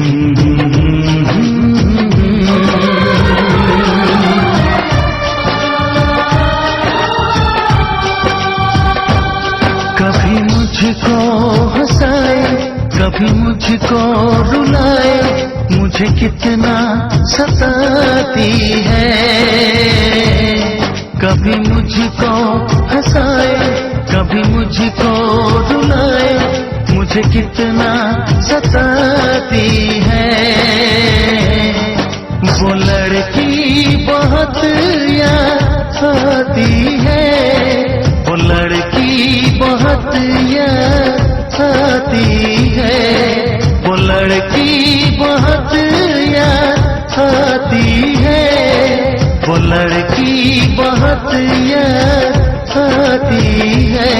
कभी मुझको हंसाए, कभी मुझको रुलाए, मुझे कितना सताती है। कभी मुझको हंसाए, कभी मुझको रुलाए, मुझे कितना सताती है। वो लड़की बहुत याद आती है, वो लड़की बहुत याद आती है, वो लड़की बहुत याद आती है, वो लड़की बहुत याद आती है।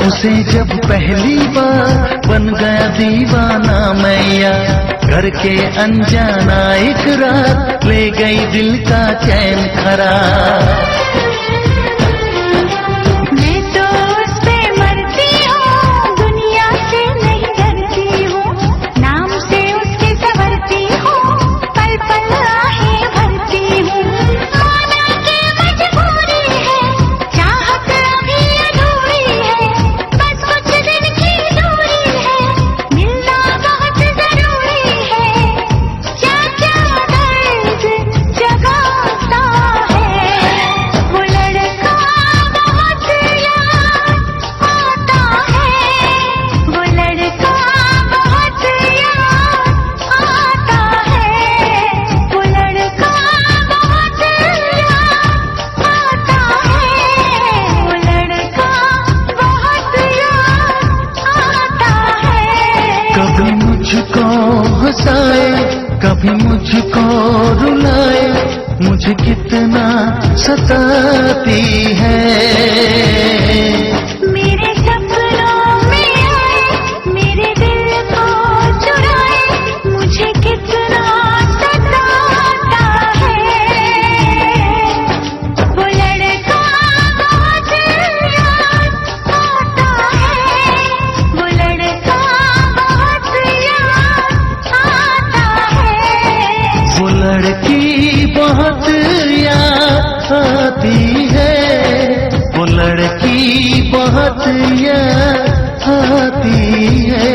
उसे जब पहली बार बन गया दीवाना मैया, घर के अनजाना एक रात ले गई दिल का चैन खराब। मैं तो उस पे मरती हूँ, दुनिया से नहीं डरती हूँ, नाम से उसके संवरती हूँ, पल पल आहें भरती हूँ। माना कि मजबूरी है, चाहत अभी अधूरी है, बस कुछ दिन की दूरी है, मिलना बहुत जरूरी है। क्या क्या दर्द जगाता है, वो लड़का बहुत याद आता है, वो लड़का बहुत याद आता है, वो लड़का बहुत याद आता है, वो लड़का बहुत याद आता है। कभी मुझको हंसाए, कभी मुझको रुलाए, मुझे कितना सताती है। मेरे सपनों में आए, मेरे दिल को चुराए, मुझे कितना सताता है। वो लड़का बहुत याद आता है, वो लड़का बहुत याद आता है। वो लड़की बहुत याद आती है, वो लड़की बहुत याद आती है।